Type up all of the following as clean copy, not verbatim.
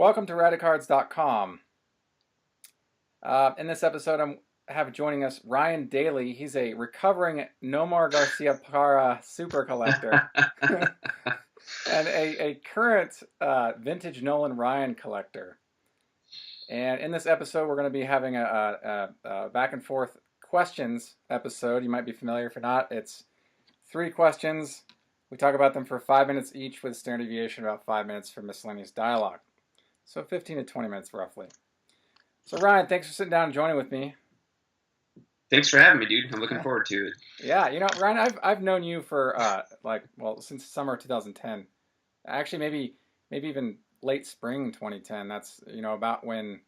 Welcome to Radicards.com. In this episode, I have joining us Ryan Daly. He's a recovering Nomar Garcia Parra super collector and a current vintage Nolan Ryan collector. And in this episode, we're going to be having a back and forth questions episode. You might be familiar. If not, it's 3 questions. We talk about them for 5 minutes each with standard deviation about 5 minutes for miscellaneous dialogue. So 15 to 20 minutes roughly. So Ryan, thanks for sitting down and joining with me. Thanks for having me, dude. I'm looking forward to it. Yeah, Ryan, I've known you for since summer 2010. Actually, maybe even late spring 2010. That's about when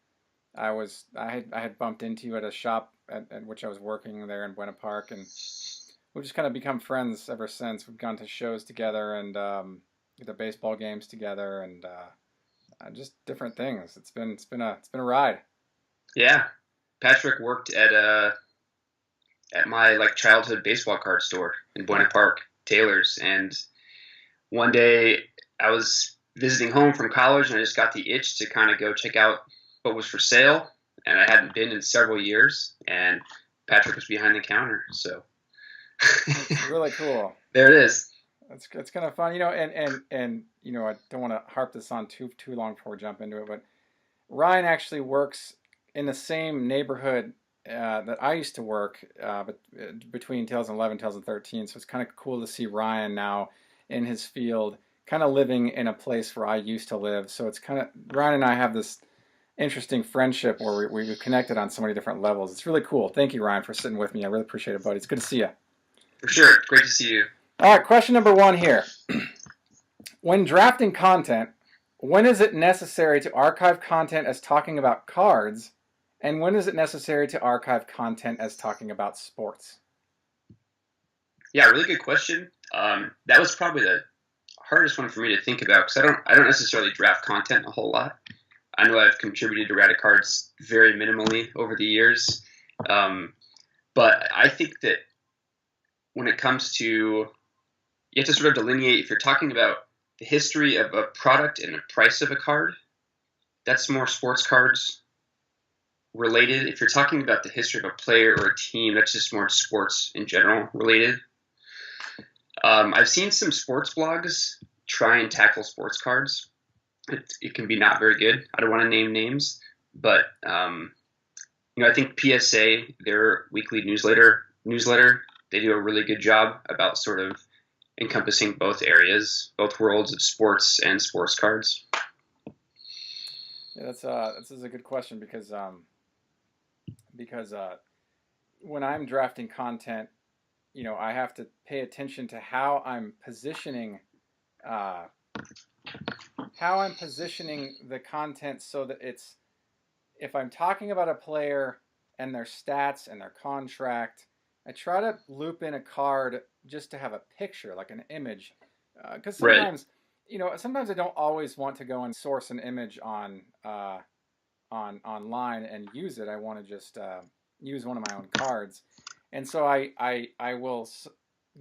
I had bumped into you at a shop at which I was working there in Buena Park, and we've just kind of become friends ever since. We've gone to shows together and the baseball games together, and just different things. It's been a ride. Yeah, Patrick worked at my childhood baseball card store in Buena Park, Taylor's, and one day I was visiting home from college and I just got the itch to kind of go check out what was for sale, and I hadn't been in several years, and Patrick was behind the counter, so it's really cool. There it is. It's kind of fun, and I don't want to harp this on too long before we jump into it, but Ryan actually works in the same neighborhood that I used to work, but between 2011 and 2013. So it's kind of cool to see Ryan now in his field, kind of living in a place where I used to live. So it's kind of, Ryan and I have this interesting friendship where we've connected on so many different levels. It's really cool. Thank you, Ryan, for sitting with me. I really appreciate it, buddy. It's good to see you. For sure. Great to see you. All right, question number 1 here. When drafting content, when is it necessary to archive content as talking about cards, and when is it necessary to archive content as talking about sports? Yeah, really good question. That was probably the hardest one for me to think about because I don't necessarily draft content a whole lot. I know I've contributed to Radicards very minimally over the years, but I think that when it comes to, you have to sort of delineate, if you're talking about the history of a product and the price of a card, that's more sports cards related. If you're talking about the history of a player or a team, that's just more sports in general related. I've seen some sports blogs try and tackle sports cards. It can be not very good. I don't want to name names, but I think PSA, their weekly newsletter, they do a really good job about sort of encompassing both areas, both worlds of sports and sports cards. Yeah, this is a good question because when I'm drafting content, I have to pay attention to how I'm positioning the content so that it's, if I'm talking about a player and their stats and their contract, I try to loop in a card just to have a picture, like an image, because sometimes, sometimes I don't always want to go and source an image on online and use it. I want to just use one of my own cards, and so I will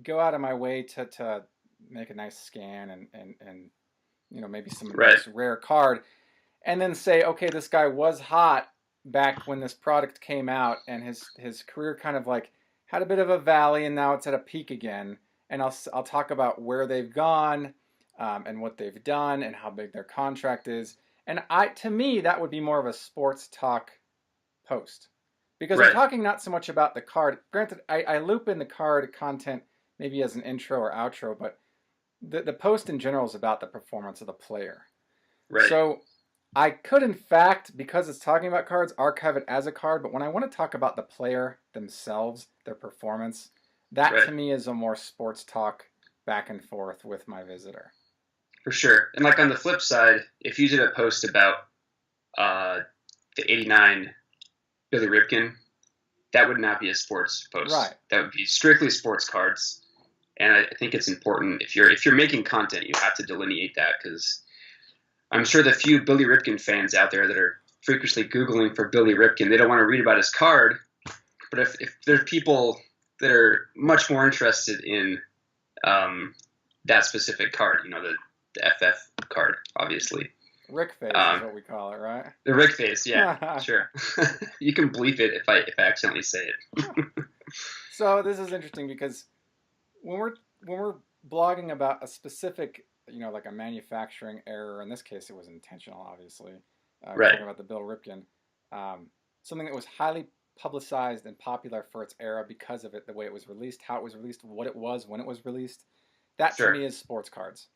go out of my way to make a nice scan and maybe some nice rare card, and then say, okay, this guy was hot back when this product came out, and his career kind of had a bit of a valley, and now it's at a peak again. And I'll talk about where they've gone, and what they've done, and how big their contract is. And to me, that would be more of a sports talk post, because I'm talking not so much about the card. Granted, I loop in the card content maybe as an intro or outro, but the post in general is about the performance of the player. Right. So I could, in fact, because it's talking about cards, archive it as a card. But when I want to talk about the player themselves, their performance, that to me is a more sports talk back and forth with my visitor. For sure. And on the flip side, if you did a post about the 89 Billy Ripken, that would not be a sports post. Right. That would be strictly sports cards. And I think it's important, if you're making content, you have to delineate that, because I'm sure the few Billy Ripken fans out there that are frequently Googling for Billy Ripken, they don't want to read about his card. But if there are people that are much more interested in that specific card, the FF card, obviously, Rick face is Um, what we call it, right? the Rick face, yeah, sure. You can bleep it if I accidentally say it. So this is interesting because when we're blogging about a specific, like a manufacturing error, in this case it was intentional, obviously. We're Right, talking about the Bill Ripken, something that was highly publicized and popular for its era because of it, the way it was released, how it was released, what it was when it was released. That to sure, me is sports cards.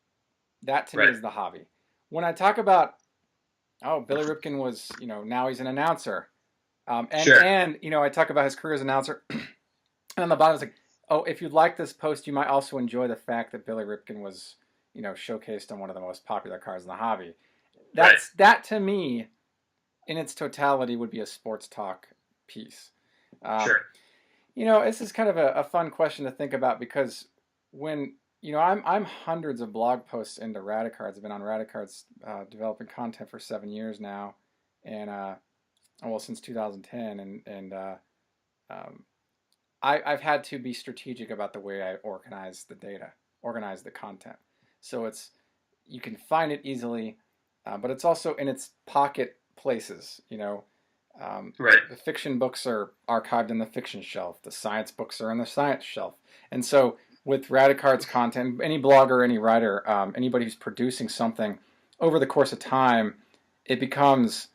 That to me right, is the hobby. When I talk about, oh, Billy Ripken was, now he's an announcer, sure, I talk about his career as an announcer, and on the bottom it's like, oh, if you like this post, you might also enjoy the fact that Billy Ripken was, showcased on one of the most popular cards in the hobby. right, That to me, in its totality, would be a sports talk piece. Um, sure, this is kind of a fun question to think about because when I'm hundreds of blog posts into Radicards. I've been on Radicards developing content for 7 years now, and well, since 2010, and um, I've had to be strategic about the way I organize the data, organize the content. So you can find it easily, but it's also in its pocket places. right, The fiction books are archived in the fiction shelf. The science books are in the science shelf. And so with Radicards content, any blogger, any writer, anybody who's producing something over the course of time, it becomes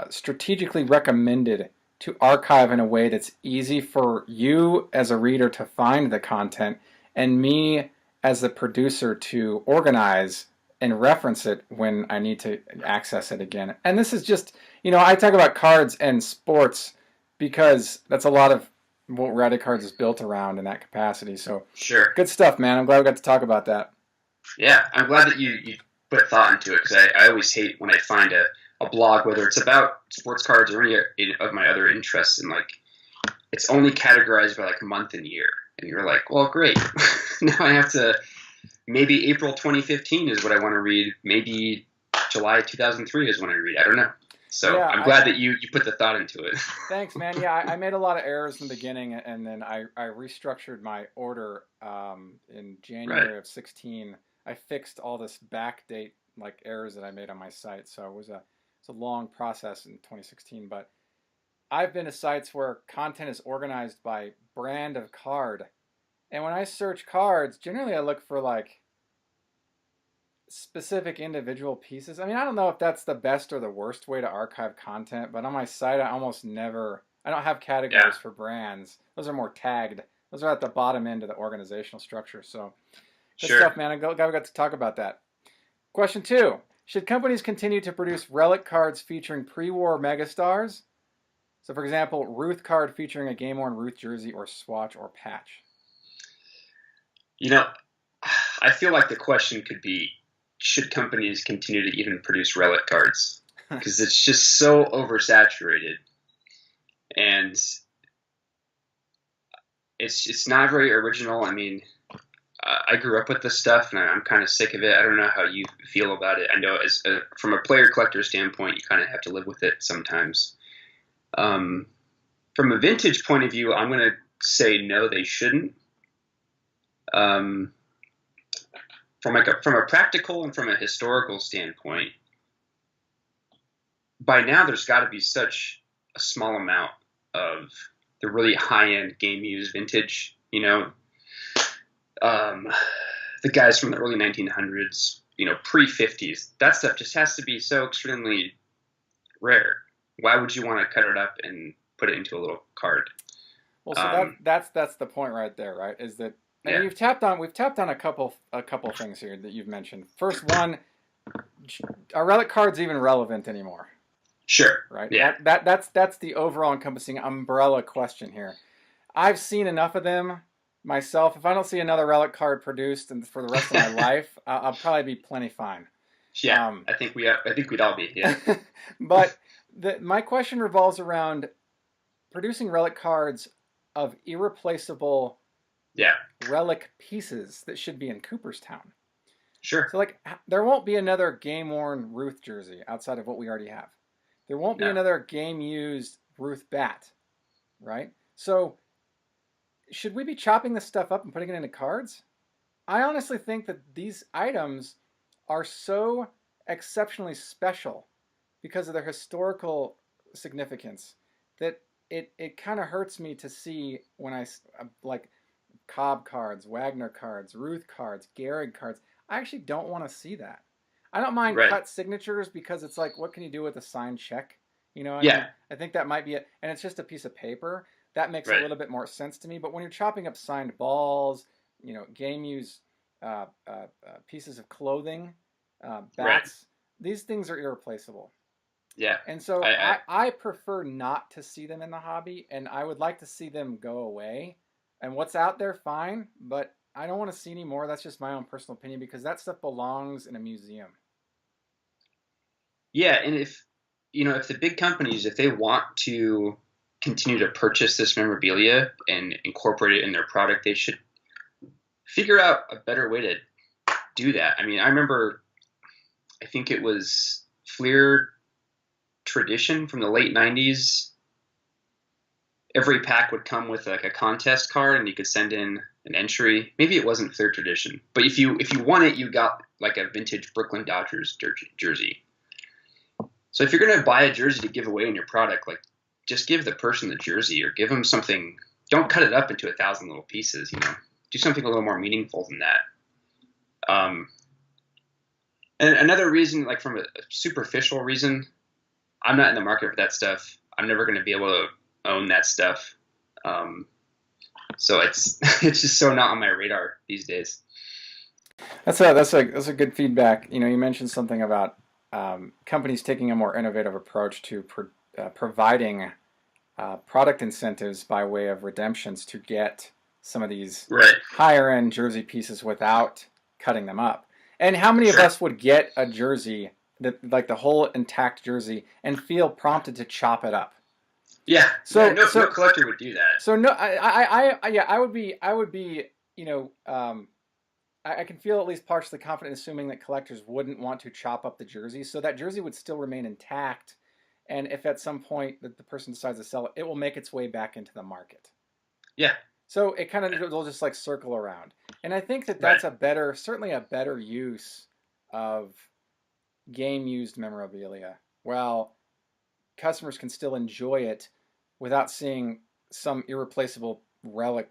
strategically recommended to archive in a way that's easy for you as a reader to find the content and me as the producer to organize and reference it when I need to access it again. And this is just, I talk about cards and sports because that's a lot of what Radicards is built around in that capacity. So sure. good stuff, man. I'm glad we got to talk about that. Yeah, I'm glad that you put thought into it because I always hate when I find a blog, whether it's about sports cards or any of my other interests, and like it's only categorized by like month and year, and you're like, well, great. Now I have to maybe April 2015 is what I want to read. Maybe July 2003 is when I read. I don't know. So Yeah, I'm glad that you put the thought into it. thanks, man. Yeah, I made a lot of errors in the beginning, and then I restructured my order in Right. January of 16. I fixed all this backdate like errors that I made on my site. So it's a long process in 2016. But I've been to sites where content is organized by brand of card, and when I search cards, generally I look for like specific individual pieces. I mean, I don't know if that's the best or the worst way to archive content, but on my site, I don't have Yeah. categories for brands. Those are more tagged. Those are at the bottom end of the organizational structure. So good Sure. stuff, man. I'm glad we got to talk about that. Question 2. Should companies continue to produce relic cards featuring pre-war megastars? So, for example, Ruth card featuring a game-worn Ruth jersey or swatch or patch. You know, I feel like the question could be, should companies continue to even produce relic cards? Because it's just so oversaturated, and it's not very original. I mean, I grew up with this stuff, and I'm kind of sick of it. I don't know how you feel about it. I know from a player collector standpoint, you kind of have to live with it sometimes. Um, from a vintage point of view, I'm going to say no, they shouldn't. Um, from a practical and from a historical standpoint, by now there's got to be such a small amount of the really high end game used vintage. Um, the guys from the early 1900s, pre 50s, that stuff just has to be so extremely rare. Why would you want to cut it up and put it into a little card? Well, so that's the point right there, right? Is that, and Yeah, we've tapped on a couple things here that you've mentioned. First one, are relic cards even relevant anymore? sure. Right. Yeah, That's the overall encompassing umbrella question here. I've seen enough of them myself. If I don't see another relic card produced and for the rest of my life, I'll probably be plenty fine. yeah. I think we'd all be. Yeah, But my question revolves around producing relic cards of irreplaceable yeah, relic pieces that should be in Cooperstown. sure. So, like, there won't be another game worn Ruth jersey outside of what we already have. There won't be No, another game used Ruth bat, right? So, should we be chopping this stuff up and putting it into cards? I honestly think that these items are so exceptionally special because of their historical significance that it kind of hurts me to see when like Cobb cards, Wagner cards, Ruth cards, Gehrig cards. I actually don't want to see that. I don't mind Right. cut signatures because it's like, what can you do with a signed check? I Yeah. mean, I think that might be it. And it's just a piece of paper. That makes a Right. little bit more sense to me. But when you're chopping up signed balls, game use pieces of clothing, Right. bats, these things are irreplaceable. Yeah. And so I I prefer not to see them in the hobby, and I would like to see them go away. And what's out there, fine, but I don't want to see any more. That's just my own personal opinion because that stuff belongs in a museum. Yeah, and if the big companies, if they want to continue to purchase this memorabilia and incorporate it in their product, they should figure out a better way to do that. I mean, I remember, I think it was Fleer Tradition from the late 90s. Every pack would come with like a contest card and you could send in an entry. Maybe it wasn't Fleer Tradition, but if you won it, you got like a vintage Brooklyn Dodgers jersey. So if you're going to buy a jersey to give away in your product, like just give the person the jersey or give them something. Don't cut it up into 1,000 little pieces. Do something a little more meaningful than that. And another reason, like from a superficial reason, I'm not in the market for that stuff. I'm never going to be able to own that stuff. So it's just so not on my radar these days. That's a good feedback. You mentioned something about companies taking a more innovative approach to providing product incentives by way of redemptions to get some of these Right. higher end jersey pieces without cutting them up. And how many of us would get a jersey like the whole intact jersey and feel prompted to chop it up? Yeah. No collector would do that. So no, I would be I can feel at least partially confident assuming that collectors wouldn't want to chop up the jersey, so that jersey would still remain intact. And if at some point that the person decides to sell it, it will make its way back into the market. Yeah. So it kind of will just like circle around. And I think that that's certainly a better use of game used memorabilia. Well, customers can still enjoy it without seeing some irreplaceable relic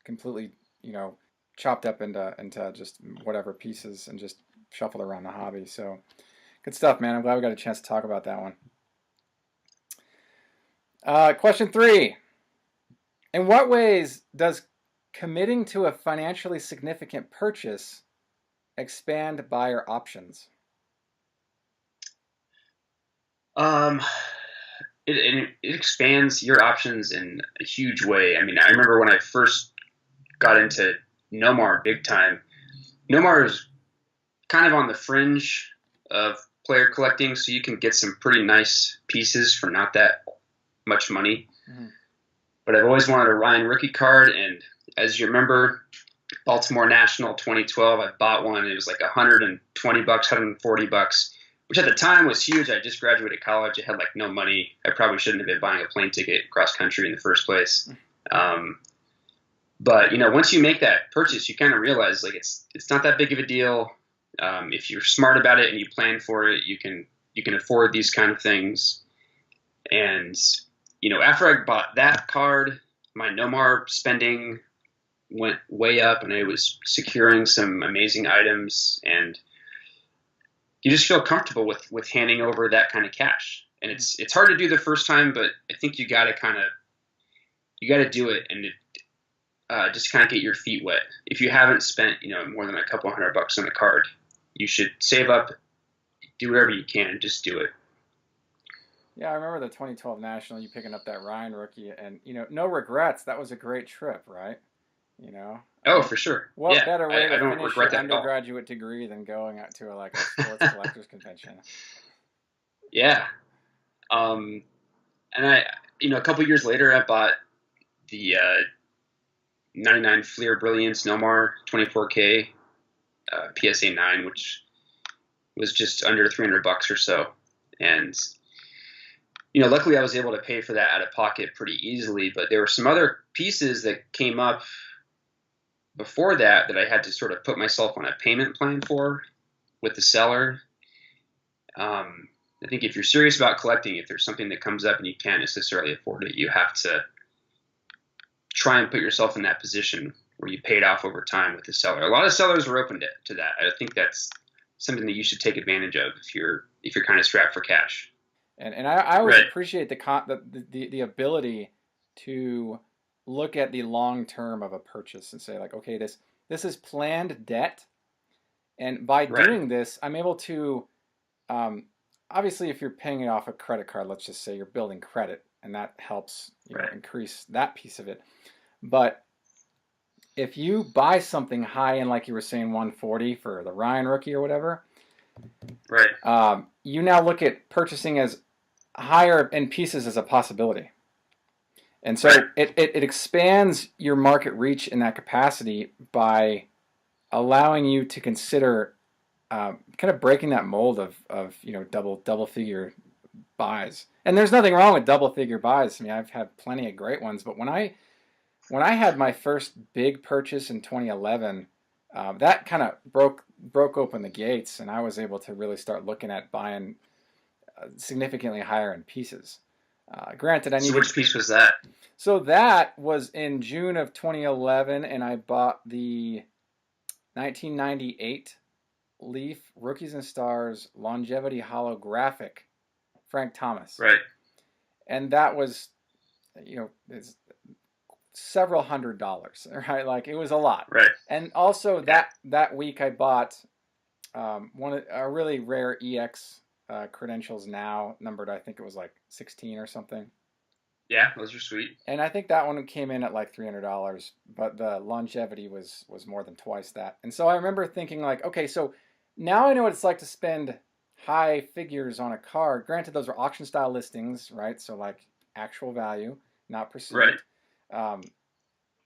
completely, chopped up into just whatever pieces and just shuffled around the hobby. So good stuff, man. I'm glad we got a chance to talk about that one. Question 3. In what ways does committing to a financially significant purchase expand buyer options? It expands your options in a huge way. I mean, I remember when I first got into Nomar big time. Nomar is kind of on the fringe of player collecting, so you can get some pretty nice pieces for not that much money. Mm-hmm. But I've always wanted a Ryan rookie card, and as you remember, Baltimore National 2012, I bought one. It was like $120, $140, which at the time was huge. I just graduated college. I had like no money. I probably shouldn't have been buying a plane ticket cross country in the first place. But once you make that purchase, you kind of realize like it's not that big of a deal. If you're smart about it and you plan for it, you can afford these kind of things. And after I bought that card, my Nomar spending went way up, and I was securing some amazing items, and you just feel comfortable with handing over that kind of cash. And it's hard to do the first time, but I think you got to do it, and just kind of get your feet wet. If you haven't spent more than a couple $100 on a card, you should save up, do whatever you can, just do it. Yeah, I remember the 2012 National, you picking up that Ryan rookie, and no regrets. That was a great trip, right? Oh, for sure. What better way to finish your undergraduate degree than going out to a sports collectors convention? Yeah. And I, a couple years later, I bought the 99 Fleer Brilliance Nomar 24K PSA 9, which was just under $300 or so. And luckily I was able to pay for that out of pocket pretty easily, but there were some other pieces that came up before that I had to sort of put myself on a payment plan for with the seller. I think if you're serious about collecting, if there's something that comes up and you can't necessarily afford it, you have to try and put yourself in that position where you pay it off over time with the seller. A lot of sellers are open to that. I think that's something that you should take advantage of if you're kind of strapped for cash. And I always Right. appreciate the ability to look at the long term of a purchase and say like, okay, this is planned debt, and by Right. doing this, I'm able to um, obviously, if you're paying it off a credit card, let's just say you're building credit, and that helps Right. increase that piece of it. But if you buy something high in, like you were saying, 140 for the Ryan rookie or whatever, Right. you now look at purchasing as higher in pieces as a possibility. And so Right. it expands your market reach in that capacity by allowing you to consider kind of breaking that mold of double figure buys. And there's nothing wrong with double figure buys. I mean, I've had plenty of great ones, but when I had my first big purchase in 2011, that kind of broke open the gates, and I was able to really start looking at buying significantly higher in pieces. Granted, I So needed. which piece was that? So that was in June of 2011, and I bought the 1998 Leaf Rookies and Stars Longevity Holographic Frank Thomas. Right. And that was, it's several $100s, right? Like it was a lot. Right. And also that week I bought one of a really rare EX credentials now, numbered, I think it was like 16 or something. Yeah, those are sweet. And I think that one came in at like $300, but the longevity was more than twice that. And so I remember thinking like, okay, so now I know what it's like to spend high figures on a card. Granted, those are auction style listings, right? So like actual value, not perceived. Right.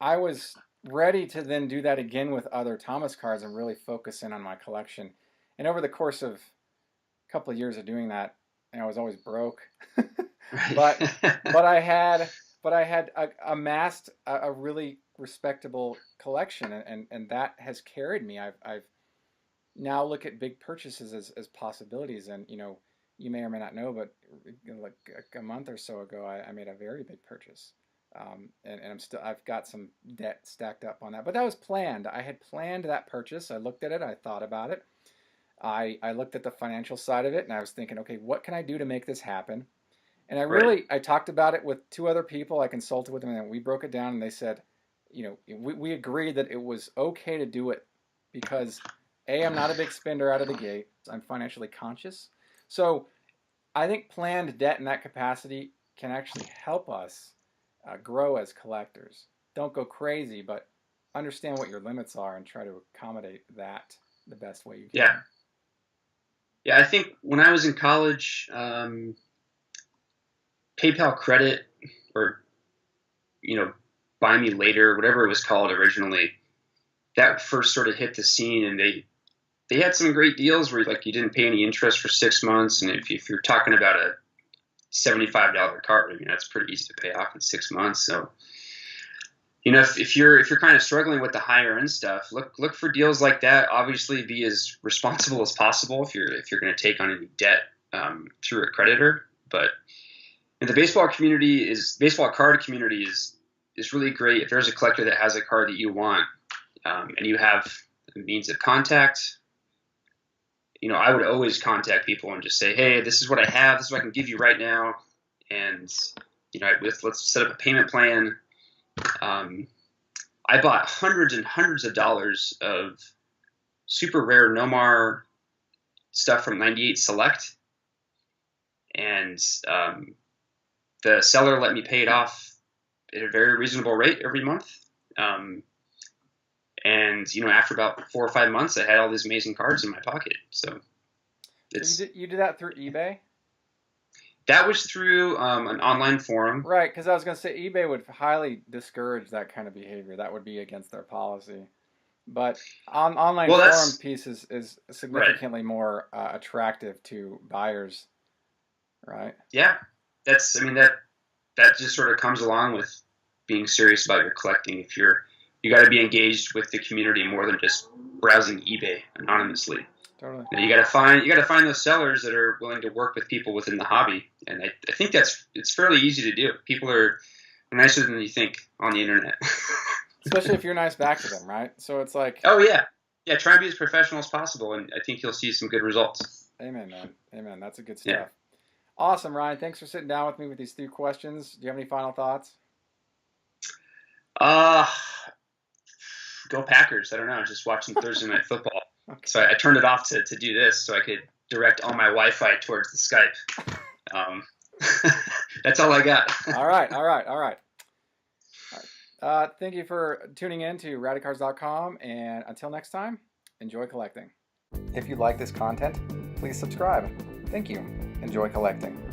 I was ready to then do that again with other Thomas cards and really focus in on my collection. And over the course of a couple of years of doing that, and I was always broke, but I had amassed a really respectable collection, and that has carried me. I've now look at big purchases as possibilities, and you may or may not know, but like a month or so ago, I made a very big purchase. And I've got some debt stacked up on that, but that was planned. I had planned that purchase. I looked at it. I thought about it. I looked at the financial side of it, and I was thinking, okay, what can I do to make this happen? And I talked about it with two other people. I consulted with them, and we broke it down, and they said, we agreed that it was okay to do it because I'm not a big spender out of the gate. I'm financially conscious. So I think planned debt in that capacity can actually help us grow as collectors. Don't go crazy, but understand what your limits are and try to accommodate that the best way you can. Yeah. Yeah, I think when I was in college, PayPal Credit or, Buy Me Later, whatever it was called originally, that first sort of hit the scene, and they had some great deals where you didn't pay any interest for 6 months, and if you're talking about a $75 card, I mean that's pretty easy to pay off in 6 months. So, if you're kind of struggling with the higher end stuff, look for deals like that. Obviously, be as responsible as possible if you're going to take on any debt through a creditor. But the baseball card community is really great. If there's a collector that has a card that you want, and you have the means of contact, I would always contact people and just say, hey, this is what I have. This is what I can give you right now. And, let's set up a payment plan. I bought hundreds and hundreds of dollars of super rare Nomar stuff from 98 Select. And the seller let me pay it off at a very reasonable rate every month. And, after about 4 or 5 months, I had all these amazing cards in my pocket. So you did that through eBay? That was through an online forum. Right, because I was going to say eBay would highly discourage that kind of behavior. That would be against their policy. But online forum piece is significantly more attractive to buyers, right? Yeah, that just sort of comes along with being serious about your collecting. If you got to be engaged with the community more than just browsing eBay anonymously. Totally. You got to find those sellers that are willing to work with people within the hobby, and I think it's fairly easy to do. People are nicer than you think on the internet. Especially if you're nice back to them, right? So it's like, oh yeah, yeah. Try and be as professional as possible, and I think you'll see some good results. amen, man. Amen. That's a good stuff. Yeah. Awesome, Ryan. Thanks for sitting down with me with these 3 questions. Do you have any final thoughts? Go Packers. I don't know. Just watching Thursday Night Football. Okay. So I turned it off to do this so I could direct all my Wi-Fi towards the Skype. That's all I got. All right. Thank you for tuning in to Radicards.com, and until next time, enjoy collecting. If you like this content, please subscribe. Thank you. Enjoy collecting.